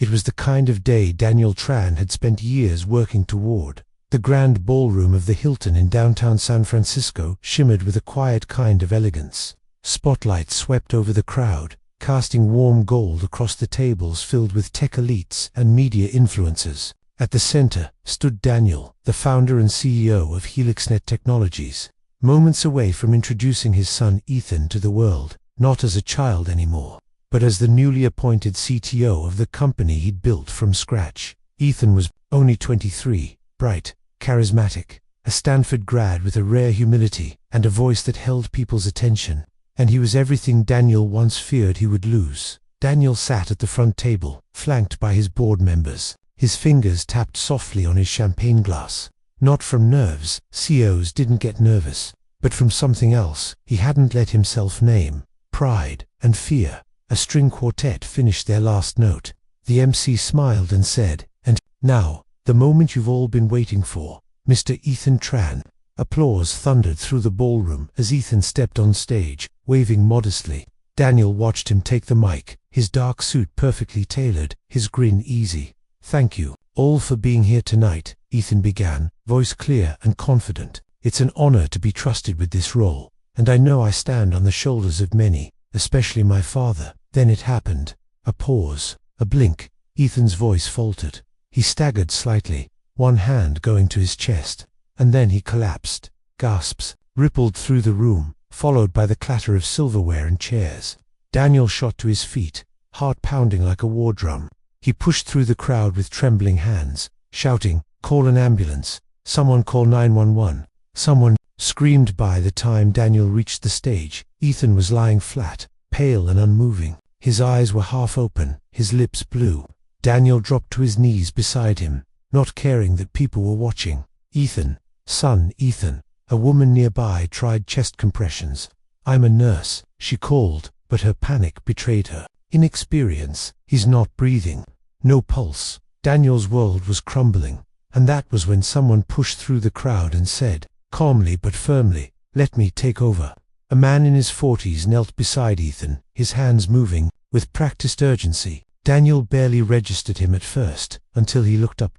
It was the kind of day Daniel Tran had spent years working toward. The grand ballroom of the Hilton in downtown San Francisco shimmered with a quiet kind of elegance. Spotlights swept over the crowd, casting warm gold across the tables filled with tech elites and media influencers. At the center stood Daniel, the founder and CEO of HelixNet Technologies, moments away from introducing his son Ethan to the world, not as a child anymore, but as the newly appointed CTO of the company he'd built from scratch. Ethan was only 23, bright, charismatic, a Stanford grad with a rare humility and a voice that held people's attention, and he was everything Daniel once feared he would lose. Daniel sat at the front table, flanked by his board members. His fingers tapped softly on his champagne glass. Not from nerves, CEOs didn't get nervous, but from something else he hadn't let himself name: pride and fear. A string quartet finished their last note. The MC smiled and said, "And now, the moment you've all been waiting for, Mr. Ethan Tran." Applause thundered through the ballroom as Ethan stepped on stage, waving modestly. Daniel watched him take the mic, his dark suit perfectly tailored, his grin easy. "Thank you all for being here tonight," Ethan began, voice clear and confident. "It's an honor to be trusted with this role, and I know I stand on the shoulders of many, especially my father." Then it happened. A pause, a blink. Ethan's voice faltered. He staggered slightly, one hand going to his chest, and then he collapsed. Gasps rippled through the room, followed by the clatter of silverware and chairs. Daniel shot to his feet, heart pounding like a war drum. He pushed through the crowd with trembling hands, shouting, "Call an ambulance! Someone call 911! Someone!" Screamed. By the time Daniel reached the stage, Ethan was lying flat, pale and unmoving. His eyes were half open, his lips blue. Daniel dropped to his knees beside him, not caring that people were watching. "Ethan, son, Ethan." A woman nearby tried chest compressions. "I'm a nurse," she called, but her panic betrayed her inexperience. "He's not breathing. No pulse." Daniel's world was crumbling, and that was when someone pushed through the crowd and said, calmly but firmly, "Let me take over." A man in his 40s knelt beside Ethan, his hands moving with practiced urgency. Daniel barely registered him at first, until he looked up.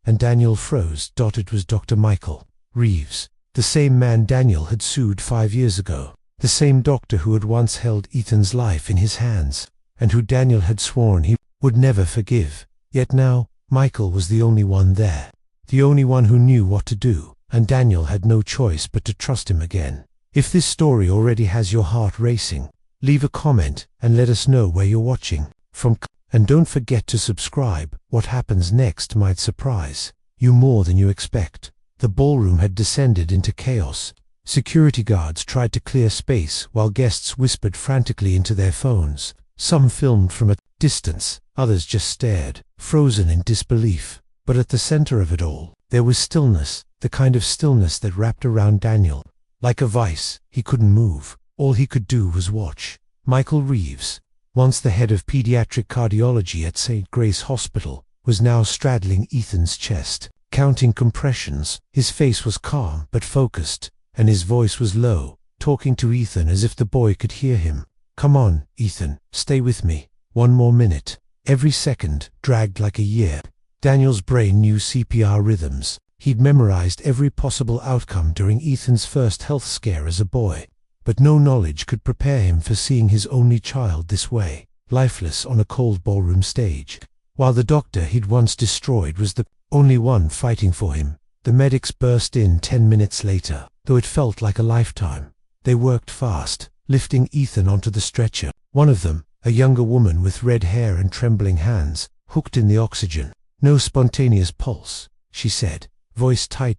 And Daniel froze. It was Dr. Michael Reeves, the same man Daniel had sued 5 years ago, the same doctor who had once held Ethan's life in his hands, and who Daniel had sworn he would never forgive. Yet now, Michael was the only one there, the only one who knew what to do, and Daniel had no choice but to trust him again. If this story already has your heart racing, leave a comment and let us know where you're watching from. And don't forget to subscribe. What happens next might surprise you more than you expect. The ballroom had descended into chaos. Security guards tried to clear space while guests whispered frantically into their phones. Some filmed from a distance, others just stared, frozen in disbelief. But at the center of it all, there was stillness, the kind of stillness that wrapped around Daniel. Like a vice, he couldn't move. All he could do was watch. Michael Reeves, once the head of pediatric cardiology at St. Grace Hospital, was now straddling Ethan's chest, counting compressions. His face was calm but focused, and his voice was low, talking to Ethan as if the boy could hear him. "Come on, Ethan, stay with me. One more minute." Every second dragged like a year. Daniel's brain knew CPR rhythms. He'd memorized every possible outcome during Ethan's first health scare as a boy. But no knowledge could prepare him for seeing his only child this way, lifeless on a cold ballroom stage. While the doctor he'd once destroyed was the only one fighting for him, the medics burst in 10 minutes later, though it felt like a lifetime. They worked fast, lifting Ethan onto the stretcher. One of them, a younger woman with red hair and trembling hands, hooked in the oxygen. "No spontaneous pulse," she said, voice tight.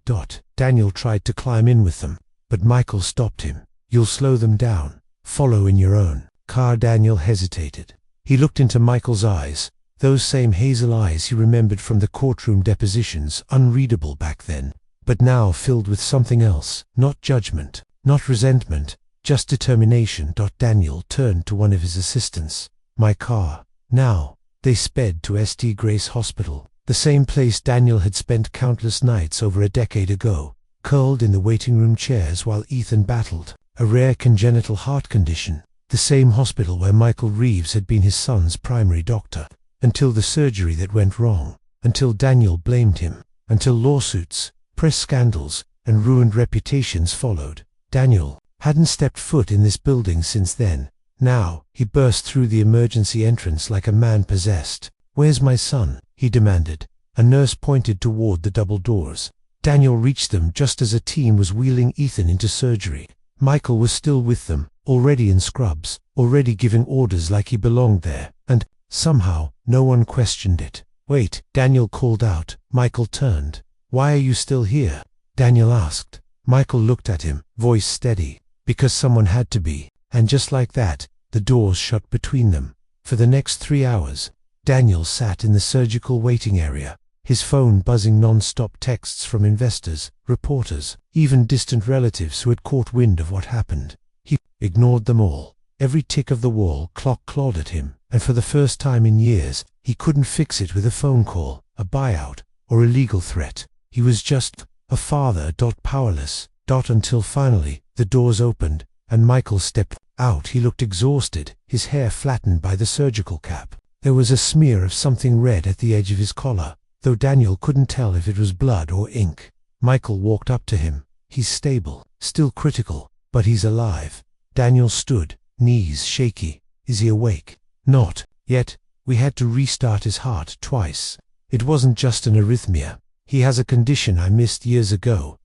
Daniel tried to climb in with them, but Michael stopped him. "You'll slow them down. Follow in your own car." Daniel hesitated. He looked into Michael's eyes, those same hazel eyes he remembered from the courtroom depositions, unreadable back then, but now filled with something else, not judgment, not resentment, just determination. Daniel turned to one of his assistants. "My car, now." They sped to St. Grace Hospital, the same place Daniel had spent countless nights over a decade ago, curled in the waiting room chairs while Ethan battled a rare congenital heart condition, the same hospital where Michael Reeves had been his son's primary doctor. until the surgery that went wrong, until Daniel blamed him, until lawsuits, press scandals, and ruined reputations followed. Daniel hadn't stepped foot in this building since then. Now, he burst through the emergency entrance like a man possessed. "Where's my son?" he demanded. A nurse pointed toward the double doors. Daniel reached them just as a team was wheeling Ethan into surgery. Michael was still with them, already in scrubs, already giving orders like he belonged there, and somehow no one questioned it. "Wait," Daniel called out. Michael turned. "Why are you still here?" Daniel asked. Michael looked at him, voice steady. "Because someone had to be." And just like that, the doors shut between them. For the next 3 hours, Daniel sat in the surgical waiting area, his phone buzzing non-stop texts from investors, reporters, even distant relatives who had caught wind of what happened. He ignored them all. Every tick of the wall clock clawed at him, and for the first time in years, he couldn't fix it with a phone call, a buyout, or a legal threat. He was just a father, powerless, until finally, the doors opened, and Michael stepped out. He looked exhausted, his hair flattened by the surgical cap. There was a smear of something red at the edge of his collar, though Daniel couldn't tell if it was blood or ink. Michael walked up to him. "He's stable, still critical, but he's alive." Daniel stood, knees shaky. "Is he awake?" "Not yet. We had to restart his heart twice. It wasn't just an arrhythmia. He has a condition I missed years ago.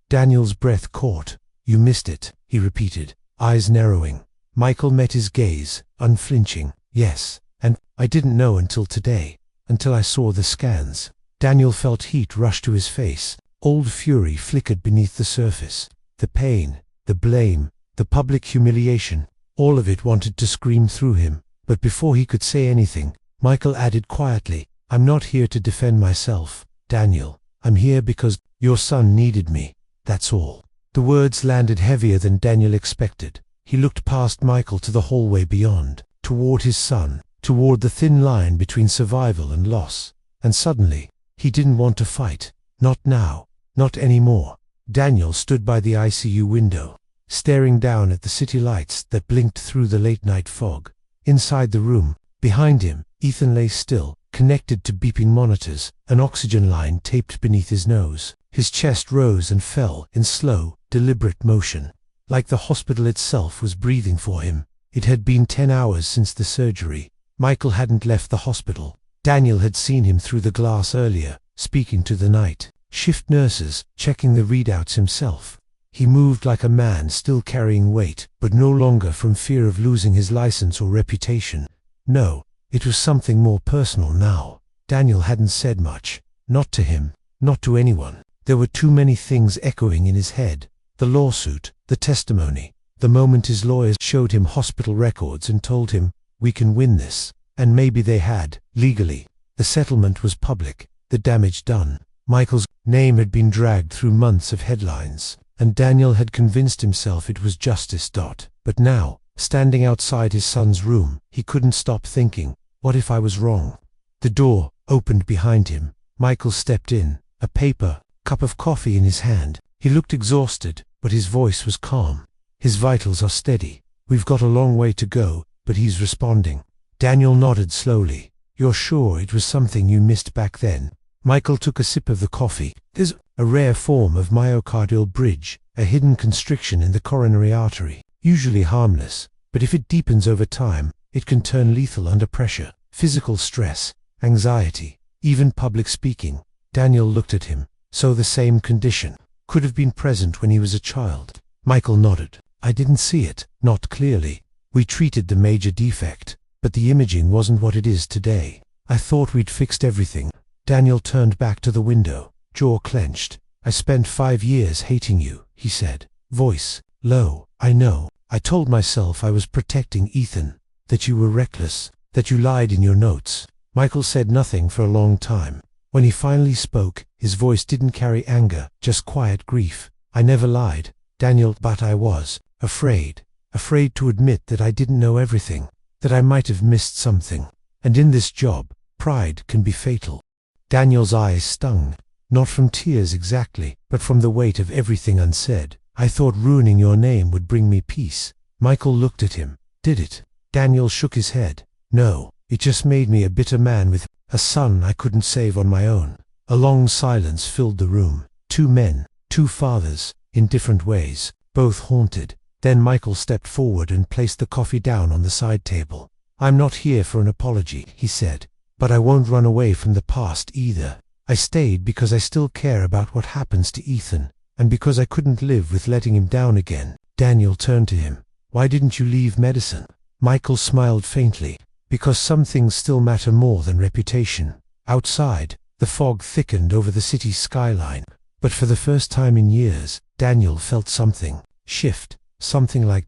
Daniel's breath caught. "You missed it," he repeated, eyes narrowing. Michael met his gaze, unflinching. "Yes, and I didn't know until today, until I saw the scans." Daniel felt heat rush to his face. Old fury flickered beneath the surface. The pain, the blame, the public humiliation, all of it wanted to scream through him. But before he could say anything, Michael added quietly, "I'm not here to defend myself, Daniel. I'm here because your son needed me. That's all." The words landed heavier than Daniel expected. He looked past Michael to the hallway beyond, toward his son, toward the thin line between survival and loss. And suddenly, he didn't want to fight. Not now. Not anymore. Daniel stood by the ICU window, staring down at the city lights that blinked through the late-night fog. Inside the room, behind him, Ethan lay still, connected to beeping monitors, an oxygen line taped beneath his nose. His chest rose and fell in slow, deliberate motion, like the hospital itself was breathing for him. It had been 10 hours since the surgery. Michael hadn't left the hospital. Daniel had seen him through the glass earlier, speaking to the night shift nurses, checking the readouts himself. He moved like a man still carrying weight, but no longer from fear of losing his license or reputation. No, it was something more personal now. Daniel hadn't said much. Not to him, not to anyone. There were too many things echoing in his head. The lawsuit, the testimony, the moment his lawyers showed him hospital records and told him, "We can win this." And maybe they had, legally. The settlement was public, the damage done. Michael's name had been dragged through months of headlines, and Daniel had convinced himself it was justice. But now, standing outside his son's room, he couldn't stop thinking, what if I was wrong? The door opened behind him. Michael stepped in, a paper, cup of coffee in his hand. He looked exhausted, but his voice was calm. His vitals are steady. "We've got a long way to go, but he's responding." Daniel nodded slowly. "You're sure it was something you missed back then?" Michael took a sip of the coffee. "There's a rare form of myocardial bridge, a hidden constriction in the coronary artery, usually harmless, but if it deepens over time, it can turn lethal under pressure. Physical stress, anxiety, even public speaking." Daniel looked at him. "So the same condition could have been present when he was a child?" Michael nodded. "I didn't see it, not clearly. We treated the major defect, but the imaging wasn't what it is today. I thought we'd fixed everything." Daniel turned back to the window, jaw clenched. "I spent 5 years hating you," he said, voice low. "I know. I told myself I was protecting Ethan, that you were reckless, that you lied in your notes." Michael said nothing for a long time. When he finally spoke, his voice didn't carry anger, just quiet grief. "I never lied, Daniel, but I was afraid to admit that I didn't know everything, that I might have missed something. And in this job, pride can be fatal." Daniel's eyes stung, not from tears exactly, but from the weight of everything unsaid. "I thought ruining your name would bring me peace." Michael looked at him. "Did it?" Daniel shook his head. "No, It just made me a bitter man with a son I couldn't save on my own." A long silence filled the room. Two men, two fathers, in different ways, both haunted. Then Michael stepped forward and placed the coffee down on the side table. "I'm not here for an apology," he said, "but I won't run away from the past either. I stayed because I still care about what happens to Ethan, and because I couldn't live with letting him down again." Daniel turned to him. "Why didn't you leave medicine?" Michael smiled faintly. "Because some things still matter more than reputation." Outside, the fog thickened over the city's skyline, but for the first time in years, Daniel felt something shift, something like ...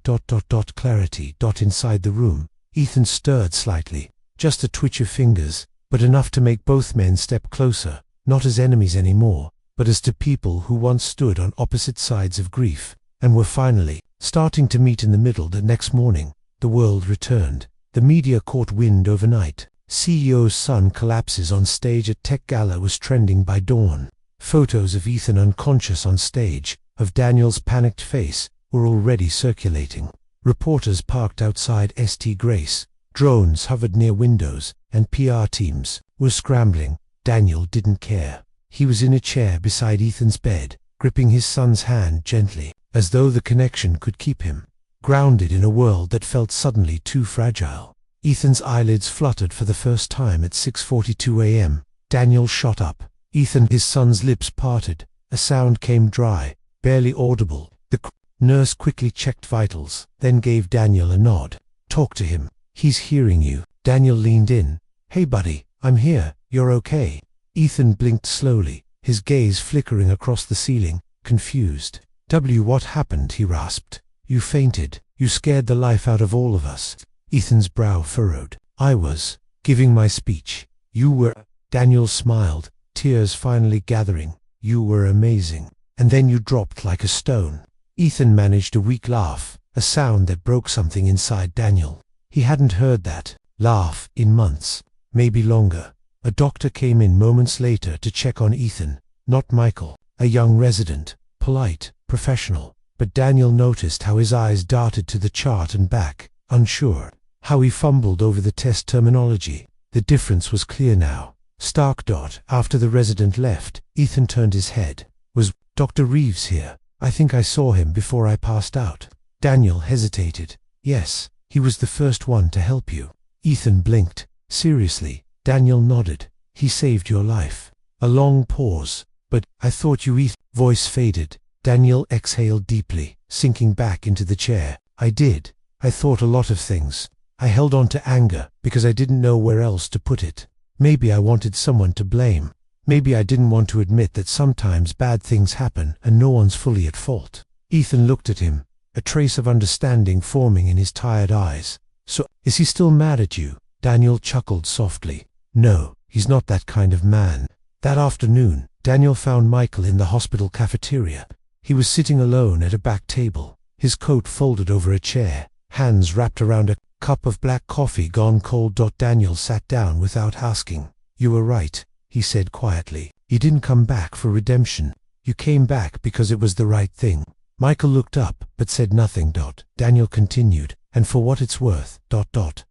clarity ... inside the room. Ethan stirred slightly, just a twitch of fingers, but enough to make both men step closer, not as enemies anymore, but as to people who once stood on opposite sides of grief, and were finally starting to meet in the middle. The next morning, the world returned. The media caught wind overnight. CEO's son collapses on stage at Tech Gala was trending by dawn. Photos of Ethan unconscious on stage, of Daniel's panicked face, were already circulating. Reporters parked outside St. Grace, drones hovered near windows, and PR teams were scrambling. Daniel didn't care. He was in a chair beside Ethan's bed, gripping his son's hand gently, as though the connection could keep him grounded in a world that felt suddenly too fragile. Ethan's eyelids fluttered for the first time at 6:42 a.m. Daniel shot up. Ethan, his son's lips parted. A sound came dry, barely audible. The nurse quickly checked vitals, then gave Daniel a nod. "Talk to him. He's hearing you." Daniel leaned in. "Hey buddy, I'm here. You're okay." Ethan blinked slowly, his gaze flickering across the ceiling, confused. What happened?" he rasped. "You fainted. You scared the life out of all of us." Ethan's brow furrowed. "I was giving my speech. You were..." Daniel smiled, tears finally gathering. "You were amazing. And then you dropped like a stone." Ethan managed a weak laugh, a sound that broke something inside Daniel. He hadn't heard that laugh in months, maybe longer. A doctor came in moments later to check on Ethan, not Michael, a young resident, polite, professional. But Daniel noticed how his eyes darted to the chart and back, unsure, how he fumbled over the test terminology. The difference was clear now. Stark. After the resident left, Ethan turned his head. "Was Dr. Reeves here? I think I saw him before I passed out." Daniel hesitated. "Yes, he was the first one to help you." Ethan blinked. "Seriously?" Daniel nodded. "He saved your life." A long pause. "But I thought you..." Voice faded. Daniel exhaled deeply, sinking back into the chair. "I did. I thought a lot of things. I held on to anger because I didn't know where else to put it. Maybe I wanted someone to blame. Maybe I didn't want to admit that sometimes bad things happen and no one's fully at fault." Ethan looked at him, a trace of understanding forming in his tired eyes. "So, is he still mad at you?" Daniel chuckled softly. "No, he's not that kind of man." That afternoon, Daniel found Michael in the hospital cafeteria. He was sitting alone at a back table, his coat folded over a chair, hands wrapped around a cup of black coffee gone cold. Daniel sat down without asking. "You were right," he said quietly. "You didn't come back for redemption. You came back because it was the right thing." Michael looked up, but said nothing. Daniel continued, "And for what it's worth,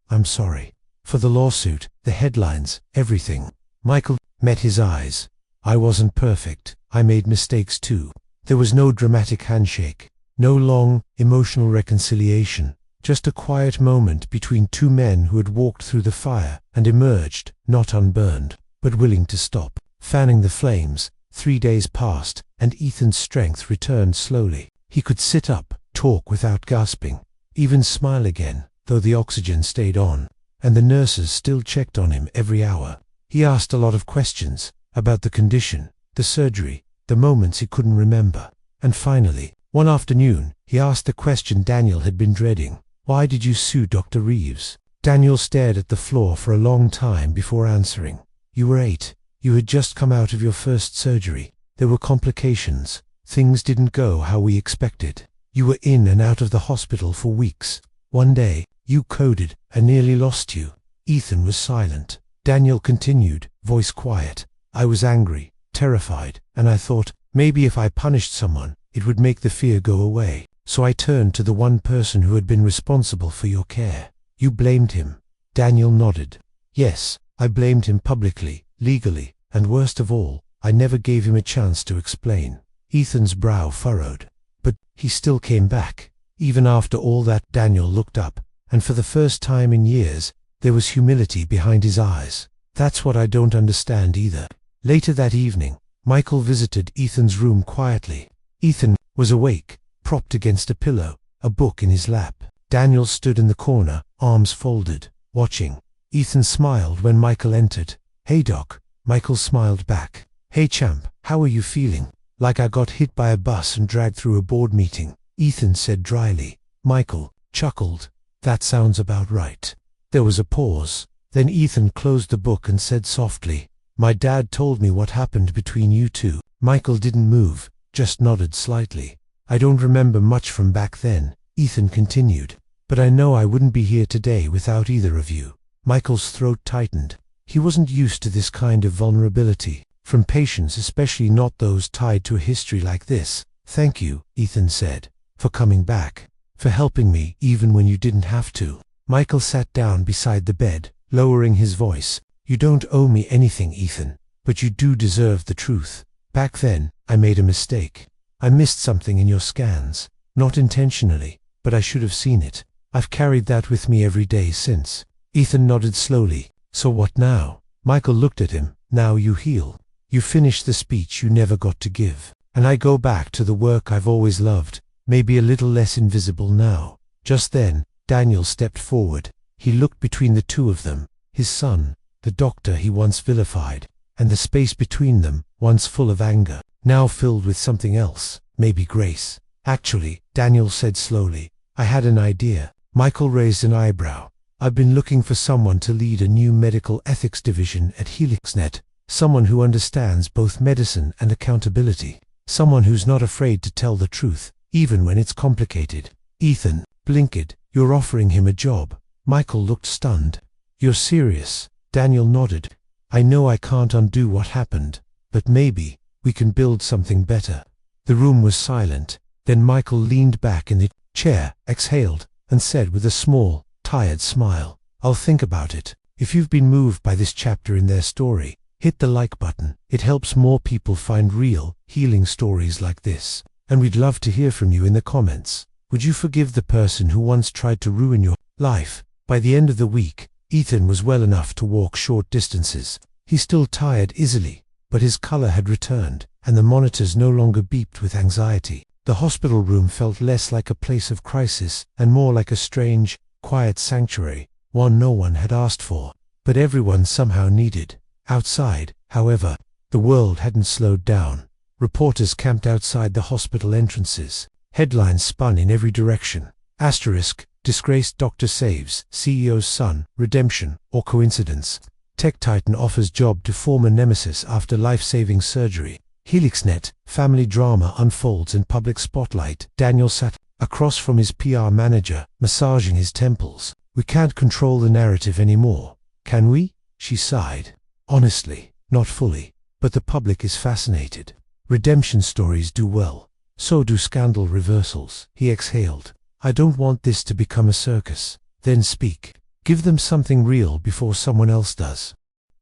I'm sorry. For the lawsuit, the headlines, everything." Michael met his eyes. "I wasn't perfect. I made mistakes too." There was no dramatic handshake, no long, emotional reconciliation, just a quiet moment between two men who had walked through the fire and emerged, not unburned, but willing to stop, fanning the flames. 3 days passed, and Ethan's strength returned slowly. He could sit up, talk without gasping, even smile again, though the oxygen stayed on, and the nurses still checked on him every hour. He asked a lot of questions about the condition, the surgery, the moments he couldn't remember. And finally, one afternoon, he asked the question Daniel had been dreading. "Why did you sue Dr. Reeves?" Daniel stared at the floor for a long time before answering. "You were 8. You had just come out of your first surgery. There were complications. Things didn't go how we expected. You were in and out of the hospital for weeks. One day, you coded. I nearly lost you." Ethan was silent. Daniel continued, voice quiet. "I was angry, terrified, and I thought, maybe if I punished someone, it would make the fear go away. So I turned to the one person who had been responsible for your care. You blamed him." Daniel nodded. Yes, I blamed him publicly, legally, and worst of all, I never gave him a chance to explain. Ethan's brow furrowed. But he still came back. Even after all that, Daniel looked up, and for the first time in years, there was humility behind his eyes. That's what I don't understand either. Later that evening, Michael visited Ethan's room quietly. Ethan was awake, propped against a pillow, a book in his lap. Daniel stood in the corner, arms folded, watching. Ethan smiled when Michael entered. "Hey Doc." Michael smiled back. "Hey champ, how are you feeling?" "Like I got hit by a bus and dragged through a board meeting," Ethan said dryly. Michael chuckled. "That sounds about right." There was a pause. Then Ethan closed the book and said softly, "My dad told me what happened between you two." Michael didn't move, just nodded slightly. "I don't remember much from back then," Ethan continued, "but I know I wouldn't be here today without either of you." Michael's throat tightened. He wasn't used to this kind of vulnerability, from patients, especially not those tied to a history like this. "Thank you," Ethan said, "for coming back, for helping me even when you didn't have to." Michael sat down beside the bed, lowering his voice. "You don't owe me anything, Ethan, but you do deserve the truth. Back then, I made a mistake. I missed something in your scans. Not intentionally, but I should have seen it. I've carried that with me every day since." Ethan nodded slowly. "So what now?" Michael looked at him. "Now you heal. You finish the speech you never got to give. And I go back to the work I've always loved, maybe a little less invisible now." Just then, Daniel stepped forward. He looked between the two of them, his son, the doctor he once vilified, and the space between them, once full of anger, now filled with something else, maybe grace. "Actually," Daniel said slowly, "I had an idea." Michael raised an eyebrow. "I've been looking for someone to lead a new medical ethics division at HelixNet, someone who understands both medicine and accountability, someone who's not afraid to tell the truth, even when it's complicated." Ethan blinked. "You're offering him a job?" Michael looked stunned. "You're serious?" Daniel nodded. "I know I can't undo what happened, but maybe we can build something better." The room was silent. Then Michael leaned back in the chair, exhaled, and said with a small, tired smile, "I'll think about it. If you've been moved by this chapter in their story, hit the like button. It helps more people find real, healing stories like this. And we'd love to hear from you in the comments. Would you forgive the person who once tried to ruin your life? By the end of the week, Ethan was well enough to walk short distances. He still tired easily, but his color had returned, and the monitors no longer beeped with anxiety. The hospital room felt less like a place of crisis and more like a strange, quiet sanctuary, one no one had asked for, but everyone somehow needed. Outside, however, the world hadn't slowed down. Reporters camped outside the hospital entrances. Headlines spun in every direction. Asterisk, disgraced doctor saves CEO's son, redemption, or coincidence. Tech titan offers job to former nemesis after life-saving surgery. HelixNet, family drama unfolds in public spotlight. Daniel sat across from his PR manager, massaging his temples. "We can't control the narrative anymore, can we?" she sighed. "Honestly, not fully, but the public is fascinated. Redemption stories do well. So do scandal reversals." He exhaled. "I don't want this to become a circus." "Then speak. Give them something real before someone else does."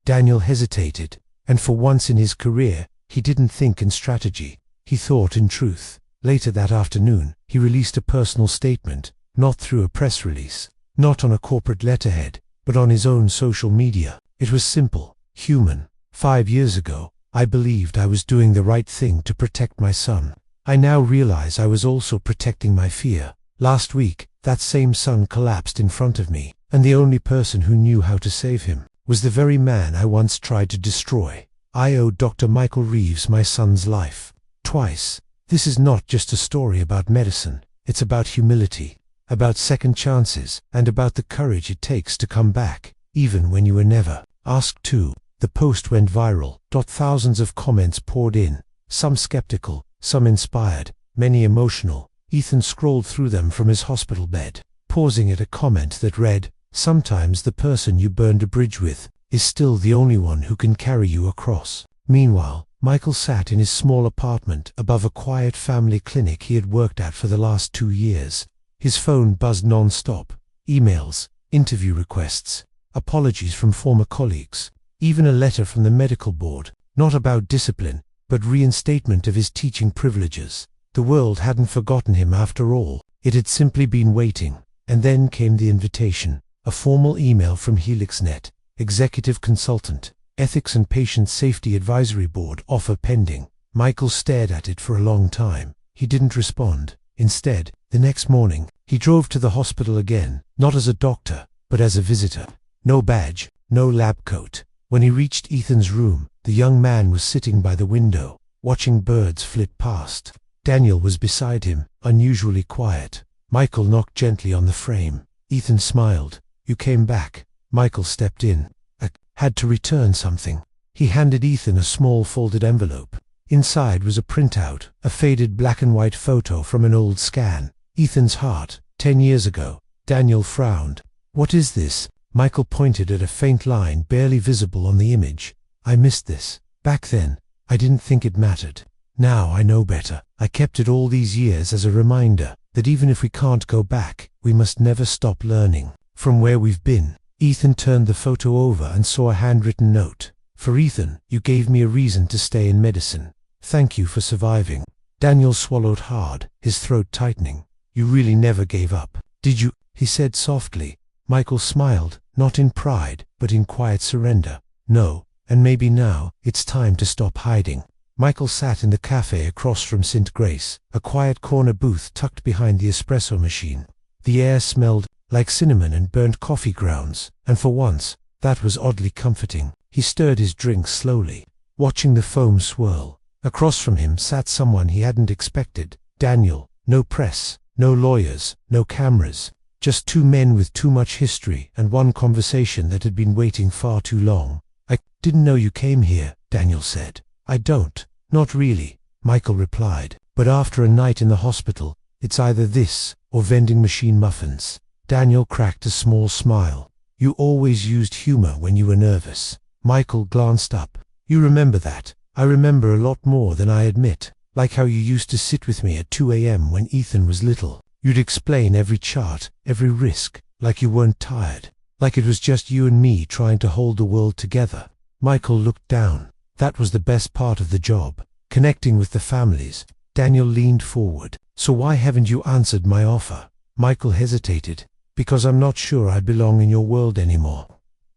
Daniel hesitated, and for once in his career, he didn't think in strategy. He thought in truth. Later that afternoon, he released a personal statement, not through a press release, not on a corporate letterhead, but on his own social media. It was simple, human. 5 years ago, I believed I was doing the right thing to protect my son. I now realize I was also protecting my fear. Last week, that same son collapsed in front of me, and the only person who knew how to save him was the very man I once tried to destroy. I owe Dr. Michael Reeves my son's life. Twice. This is not just a story about medicine. It's about humility, about second chances, and about the courage it takes to come back, even when you were never asked to. The post went viral. Thousands of comments poured in, some skeptical, some inspired, many emotional. Ethan scrolled through them from his hospital bed, pausing at a comment that read, "Sometimes the person you burned a bridge with is still the only one who can carry you across." Meanwhile, Michael sat in his small apartment above a quiet family clinic he had worked at for the last 2 years. His phone buzzed non-stop. Emails, interview requests, apologies from former colleagues, even a letter from the medical board, not about discipline, but reinstatement of his teaching privileges. The world hadn't forgotten him after all. It had simply been waiting. And then came the invitation, a formal email from HelixNet, Executive Consultant, Ethics and Patient Safety Advisory Board, offer pending. Michael stared at it for a long time. He didn't respond. Instead, the next morning, he drove to the hospital again, not as a doctor, but as a visitor. No badge, no lab coat. When he reached Ethan's room, the young man was sitting by the window, watching birds flit past. Daniel was beside him, unusually quiet. Michael knocked gently on the frame. Ethan smiled. "You came back." Michael stepped in. "I had to return something." He handed Ethan a small folded envelope. Inside was a printout, a faded black and white photo from an old scan. Ethan's heart, 10 years ago. Daniel frowned. "What is this?" Michael pointed at a faint line barely visible on the image. "I missed this. Back then, I didn't think it mattered. Now I know better. I kept it all these years as a reminder that even if we can't go back, we must never stop learning from where we've been." Ethan turned the photo over and saw a handwritten note. "For Ethan, you gave me a reason to stay in medicine. Thank you for surviving." Daniel swallowed hard, his throat tightening. "You really never gave up, did you?" he said softly. Michael smiled, not in pride, but in quiet surrender. "No, and maybe now, it's time to stop hiding." Michael sat in the cafe across from St. Grace, a quiet corner booth tucked behind the espresso machine. The air smelled like cinnamon and burnt coffee grounds, and for once, that was oddly comforting. He stirred his drink slowly, watching the foam swirl. Across from him sat someone he hadn't expected. Daniel. No press, no lawyers, no cameras. Just two men with too much history and one conversation that had been waiting far too long. "I didn't know you came here," Daniel said. "I don't. Not really," Michael replied. "But after a night in the hospital, it's either this or vending machine muffins." Daniel cracked a small smile. "You always used humor when you were nervous." Michael glanced up. "You remember that?" "I remember a lot more than I admit. Like how you used to sit with me at 2 a.m. when Ethan was little. You'd explain every chart, every risk, like you weren't tired. Like it was just you and me trying to hold the world together." Michael looked down. That was the best part of the job, connecting with the families. Daniel leaned forward. "So why haven't you answered my offer?" Michael hesitated. "Because I'm not sure I belong in your world anymore."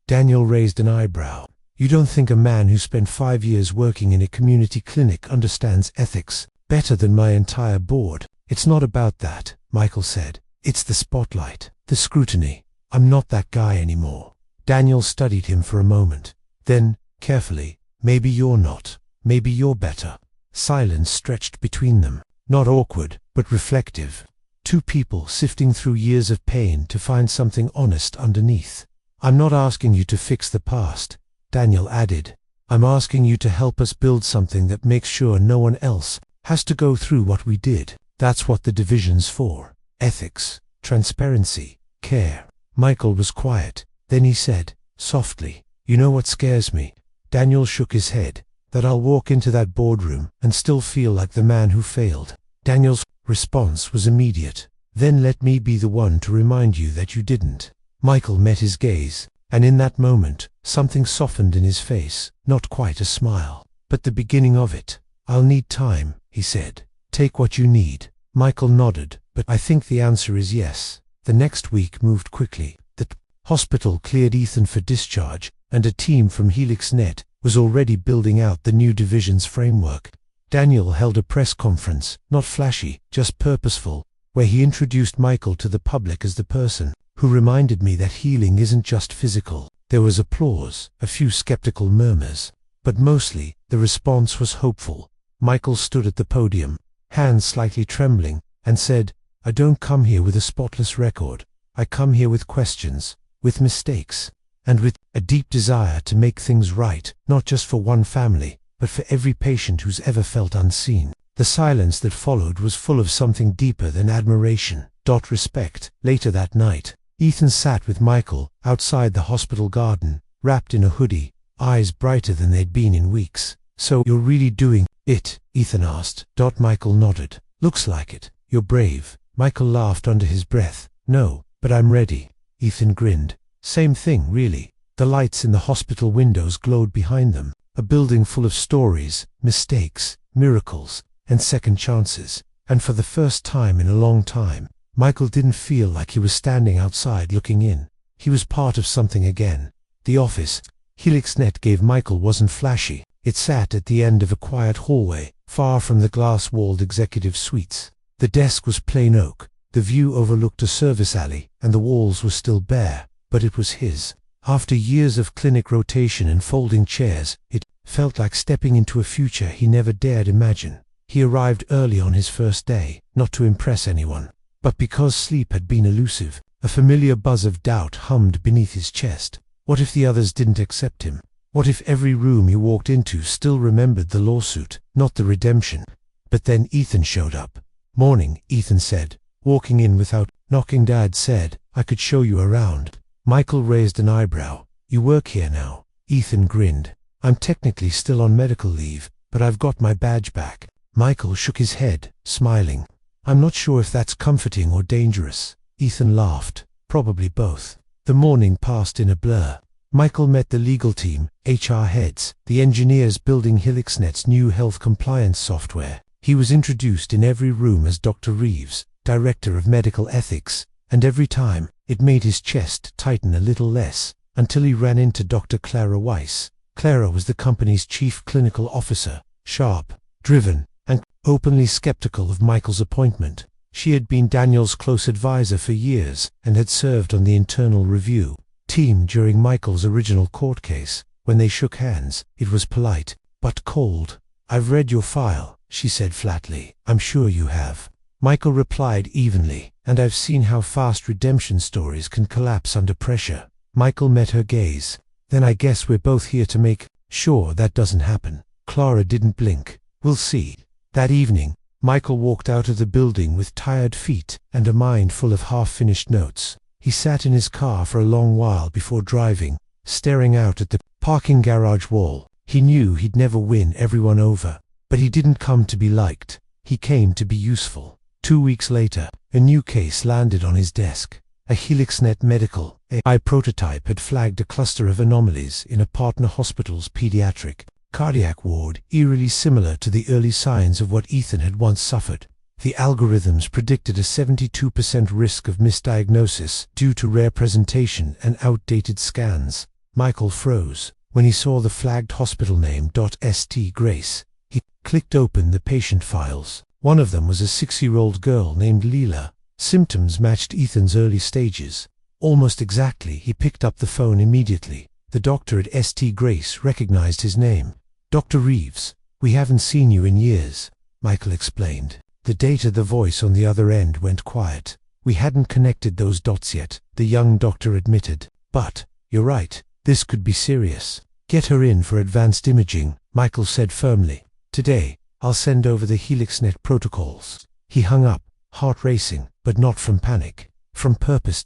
Daniel raised an eyebrow. "You don't think a man who spent 5 years working in a community clinic understands ethics better than my entire board?" "It's not about that," Michael said. "It's the spotlight, the scrutiny. I'm not that guy anymore." Daniel studied him for a moment. Then, carefully, "Maybe you're not. Maybe you're better." Silence stretched between them, not awkward, but reflective. Two people sifting through years of pain to find something honest underneath. "I'm not asking you to fix the past," Daniel added. "I'm asking you to help us build something that makes sure no one else has to go through what we did. That's what the division's for. Ethics, transparency, care." Michael was quiet. Then he said, softly, "You know what scares me?" Daniel shook his head. "That I'll walk into that boardroom and still feel like the man who failed." Daniel's response was immediate. "Then let me be the one to remind you that you didn't." Michael met his gaze, and in that moment, something softened in his face, not quite a smile, but the beginning of it. "I'll need time," he said. "Take what you need." Michael nodded. "But I think the answer is yes." The next week moved quickly. The hospital cleared Ethan for discharge, and a team from HelixNet was already building out the new division's framework. Daniel held a press conference, not flashy, just purposeful, where he introduced Michael to the public as the person who reminded me that healing isn't just physical. There was applause, a few skeptical murmurs, but mostly, the response was hopeful. Michael stood at the podium, hands slightly trembling, and said, "I don't come here with a spotless record. I come here with questions, with mistakes, and with a deep desire to make things right, not just for one family, but for every patient who's ever felt unseen." The silence that followed was full of something deeper than admiration. Respect. Later that night, Ethan sat with Michael outside the hospital garden, wrapped in a hoodie, eyes brighter than they'd been in weeks. "So you're really doing it?" Ethan asked. Michael nodded. "Looks like it. You're brave." Michael laughed under his breath. "No, but I'm ready." Ethan grinned. Same thing, really. The lights in the hospital windows glowed behind them, a building full of stories, mistakes, miracles, and second chances. And for the first time in a long time, Michael didn't feel like he was standing outside looking in. He was part of something again. The office HelixNet gave Michael wasn't flashy. It sat at the end of a quiet hallway, far from the glass-walled executive suites. The desk was plain oak, the view overlooked a service alley, and the walls were still bare, but it was his. After years of clinic rotation and folding chairs, it felt like stepping into a future he never dared imagine. He arrived early on his first day, not to impress anyone, but because sleep had been elusive. A familiar buzz of doubt hummed beneath his chest. What if the others didn't accept him? What if every room he walked into still remembered the lawsuit, not the redemption? But then Ethan showed up. "Morning," Ethan said, walking in without knocking. "Dad said I could show you around." Michael raised an eyebrow. "You work here now?" Ethan grinned. "I'm technically still on medical leave, but I've got my badge back." Michael shook his head, smiling. "I'm not sure if that's comforting or dangerous." Ethan laughed. "Probably both." The morning passed in a blur. Michael met the legal team, HR heads, the engineers building HelixNet's new health compliance software. He was introduced in every room as Dr. Reeves, Director of Medical Ethics, and every time, it made his chest tighten a little less, until he ran into Dr. Clara Weiss. Clara was the company's chief clinical officer, sharp, driven, and openly skeptical of Michael's appointment. She had been Daniel's close advisor for years and had served on the internal review team during Michael's original court case. When they shook hands, it was polite, but cold. "I've read your file," she said flatly. "I'm sure you have." Michael replied evenly, "And I've seen how fast redemption stories can collapse under pressure." Michael met her gaze. "Then I guess we're both here to make sure that doesn't happen." Clara didn't blink. "We'll see." That evening, Michael walked out of the building with tired feet and a mind full of half-finished notes. He sat in his car for a long while before driving, staring out at the parking garage wall. He knew he'd never win everyone over, but he didn't come to be liked. He came to be useful. 2 weeks later, a new case landed on his desk. A HelixNet medical AI prototype had flagged a cluster of anomalies in a partner hospital's pediatric cardiac ward, eerily similar to the early signs of what Ethan had once suffered. The algorithms predicted a 72% risk of misdiagnosis due to rare presentation and outdated scans. Michael froze when he saw the flagged hospital name. St. Grace. He clicked open the patient files. One of them was a 6-year-old girl named Leela. Symptoms matched Ethan's early stages. Almost exactly. He picked up the phone immediately. The doctor at St. Grace recognized his name. "Dr. Reeves, we haven't seen you in years," Michael explained. The voice on the other end went quiet. "We hadn't connected those dots yet," the young doctor admitted. "But, you're right, this could be serious." "Get her in for advanced imaging," Michael said firmly. "Today, I'll send over the HelixNet protocols." He hung up, heart racing, but not from panic, from purpose.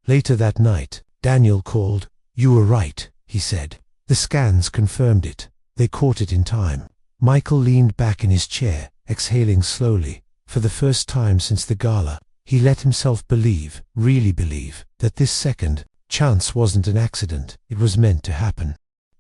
Later that night, Daniel called. "You were right," he said. "The scans confirmed it. They caught it in time." Michael leaned back in his chair, exhaling slowly. For the first time since the gala, he let himself believe, really believe, that this second chance wasn't an accident. It was meant to happen.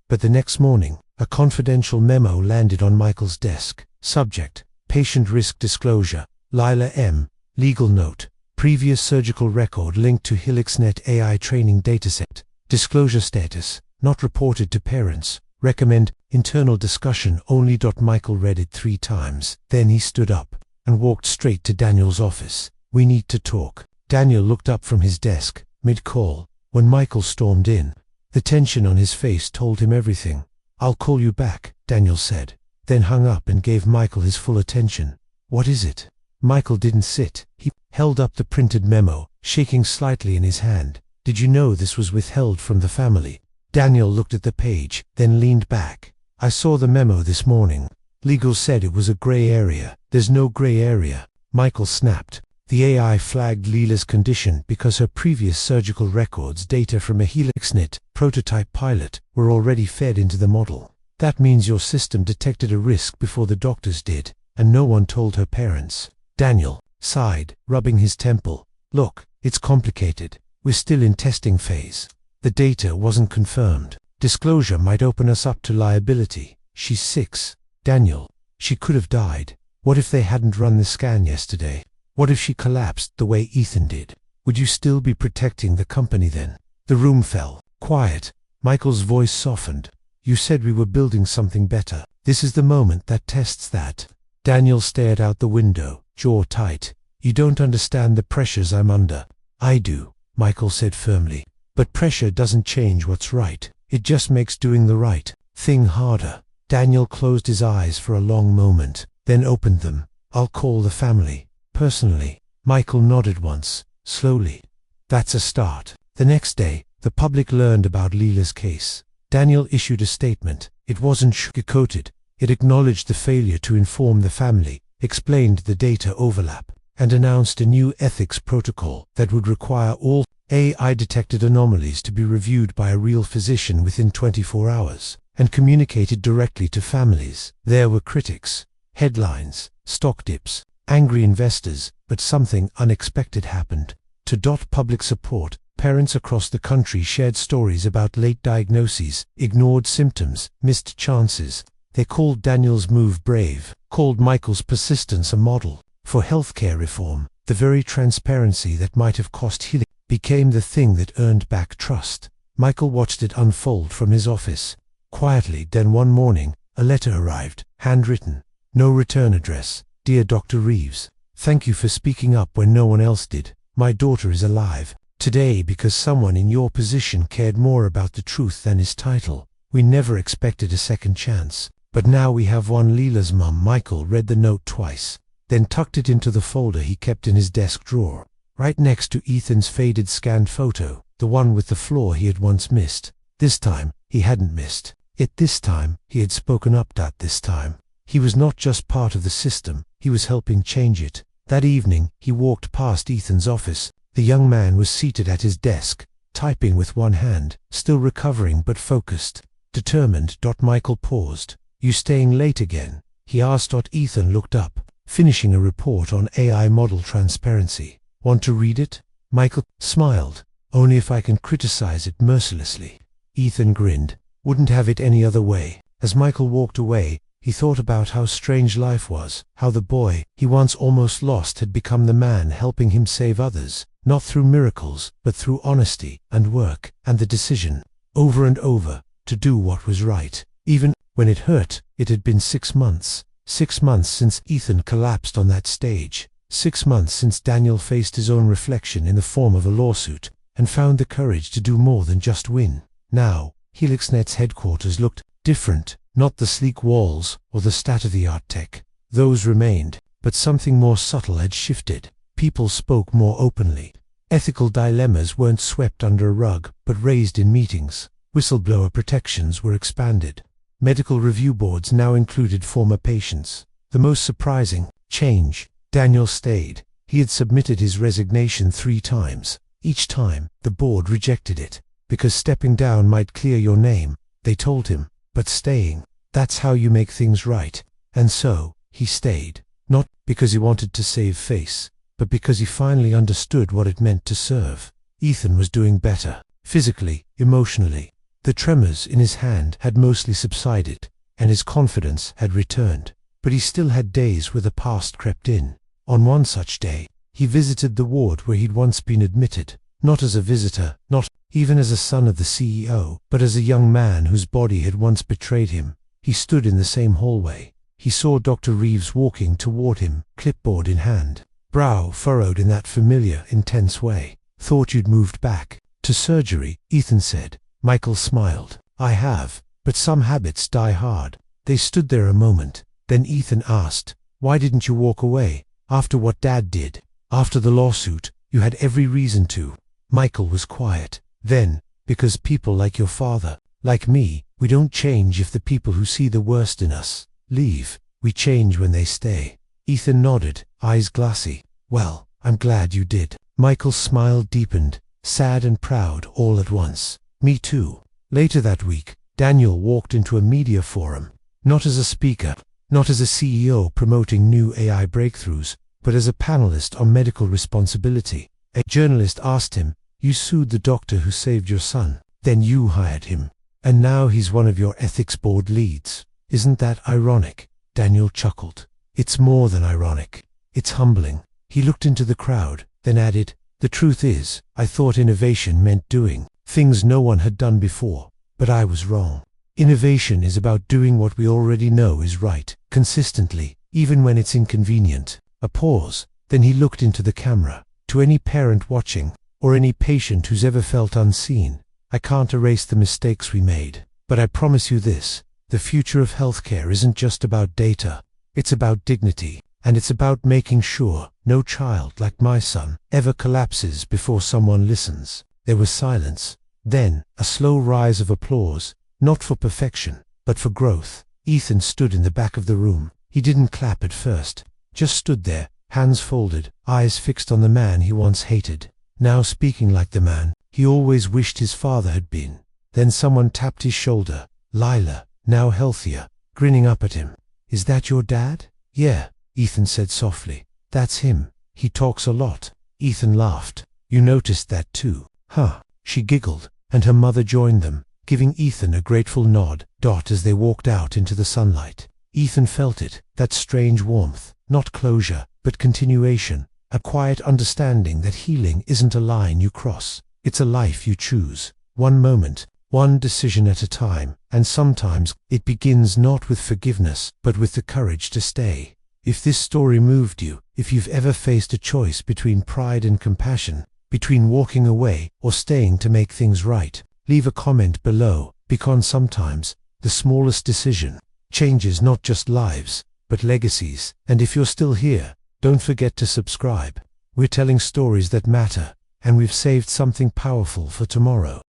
But the next morning, a confidential memo landed on Michael's desk. Subject: Patient Risk Disclosure. Lila M. Legal Note: Previous surgical record linked to HelixNet AI training dataset. Disclosure status: Not reported to parents. Recommend internal discussion only. Michael read it 3 times. Then he stood up and walked straight to Daniel's office. "We need to talk." Daniel looked up from his desk, mid-call, when Michael stormed in. The tension on his face told him everything. "I'll call you back," Daniel said, then hung up and gave Michael his full attention. "What is it?" Michael didn't sit. He held up the printed memo, shaking slightly in his hand. "Did you know this was withheld from the family?" Daniel looked at the page, then leaned back. "I saw the memo this morning. Legal said it was a gray area." "There's no gray area," Michael snapped. The AI flagged Leela's condition because her previous surgical records, data from a HelixNet prototype pilot, were already fed into the model. "That means your system detected a risk before the doctors did, and no one told her parents." Daniel sighed, rubbing his temple. "Look, it's complicated. We're still in testing phase. The data wasn't confirmed. Disclosure might open us up to liability. She's 6. Daniel. She could have died. What if they hadn't run the scan yesterday? What if she collapsed the way Ethan did? Would you still be protecting the company then? The room fell quiet. Michael's voice softened. You said we were building something better. This is the moment that tests that. Daniel stared out the window, jaw tight. You don't understand the pressures I'm under. I do, Michael said firmly. But pressure doesn't change what's right. It just makes doing the right thing harder. Daniel closed his eyes for a long moment, then opened them. I'll call the family. Personally. Michael nodded once, slowly. That's a start. The next day, the public learned about Leela's case. Daniel issued a statement. It wasn't sugar-coated. It acknowledged the failure to inform the family, explained the data overlap, and announced a new ethics protocol that would require all AI-detected anomalies to be reviewed by a real physician within 24 hours, and communicated directly to families. There were critics, headlines, stock dips, angry investors, but something unexpected happened. To dot public support, parents across the country shared stories about late diagnoses, ignored symptoms, missed chances. They called Daniel's move brave, called Michael's persistence a model. For healthcare reform, the very transparency that might have cost healing became the thing that earned back trust. Michael watched it unfold from his office. Quietly, then one morning, a letter arrived, handwritten. No return address. Dear Dr. Reeves, thank you for speaking up when no one else did. My daughter is alive. Today because someone in your position cared more about the truth than his title. We never expected a second chance. But now we have one. Leela's mum. Michael read the note twice, then tucked it into the folder he kept in his desk drawer, right next to Ethan's faded scanned photo, the one with the flaw he had once missed. This time, he hadn't missed it. This time, he had spoken up. This time, he was not just part of the system, he was helping change it. That evening, he walked past Ethan's office. The young man was seated at his desk, typing with one hand, still recovering but focused, determined. Michael paused. You staying late again? He asked. Ethan looked up, finishing a report on AI model transparency. Want to read it? Michael smiled. Only if I can criticize it mercilessly. Ethan grinned. Wouldn't have it any other way. As Michael walked away, he thought about how strange life was, how the boy he once almost lost had become the man helping him save others, not through miracles, but through honesty and work, and the decision, over and over, to do what was right. Even when it hurt. It had been 6 months. 6 months since Ethan collapsed on that stage. 6 months since Daniel faced his own reflection in the form of a lawsuit, and found the courage to do more than just win. Now, HelixNet's headquarters looked different. Not the sleek walls or the state-of-the-art tech. Those remained, but something more subtle had shifted. People spoke more openly. Ethical dilemmas weren't swept under a rug, but raised in meetings. Whistleblower protections were expanded. Medical review boards now included former patients. The most surprising change. Daniel stayed. He had submitted his resignation 3 times. Each time, the board rejected it. Because stepping down might clear your name, they told him. But staying, that's how you make things right. And so, he stayed. Not because he wanted to save face, but because he finally understood what it meant to serve. Ethan was doing better. Physically, emotionally. The tremors in his hand had mostly subsided, and his confidence had returned. But he still had days where the past crept in. On one such day, he visited the ward where he'd once been admitted. Not as a visitor, not even as a son of the CEO, but as a young man whose body had once betrayed him. He stood in the same hallway. He saw Dr. Reeves walking toward him, clipboard in hand, brow furrowed in that familiar, intense way. Thought you'd moved back to surgery, Ethan said. Michael smiled. I have, but some habits die hard. They stood there a moment. Then Ethan asked, why didn't you walk away? After what Dad did? After the lawsuit, you had every reason to. Michael was quiet. Then, because people like your father, like me, we don't change if the people who see the worst in us leave. We change when they stay. Ethan nodded, eyes glassy. Well, I'm glad you did. Michael's smile deepened, sad and proud all at once. Me too. Later that week, Daniel walked into a media forum. Not as a speaker, not as a CEO promoting new AI breakthroughs, but as a panelist on medical responsibility. A journalist asked him, you sued the doctor who saved your son. Then you hired him. And now he's one of your ethics board leads. Isn't that ironic? Daniel chuckled. It's more than ironic. It's humbling. He looked into the crowd, then added, the truth is, I thought innovation meant doing things no one had done before, but I was wrong. Innovation is about doing what we already know is right, consistently, even when it's inconvenient. A pause, then he looked into the camera. To any parent watching, or any patient who's ever felt unseen, I can't erase the mistakes we made, but I promise you this, the future of healthcare isn't just about data, it's about dignity, and it's about making sure no child like my son ever collapses before someone listens. There was silence, then a slow rise of applause, not for perfection, but for growth. Ethan stood in the back of the room. He didn't clap at first, just stood there, hands folded, eyes fixed on the man he once hated, now speaking like the man he always wished his father had been. Then someone tapped his shoulder. Lila, now healthier, grinning up at him. Is that your dad? Yeah, Ethan said softly. That's him. He talks a lot. Ethan laughed. You noticed that too? Huh. She giggled, and her mother joined them, giving Ethan a grateful nod, as they walked out into the sunlight. Ethan felt it, that strange warmth, not closure, but continuation, a quiet understanding that healing isn't a line you cross, it's a life you choose, one moment, one decision at a time, and sometimes it begins not with forgiveness, but with the courage to stay. If this story moved you, if you've ever faced a choice between pride and compassion, between walking away or staying to make things right, leave a comment below, because sometimes the smallest decision changes not just lives, but legacies. And if you're still here, don't forget to subscribe. We're telling stories that matter, and we've saved something powerful for tomorrow.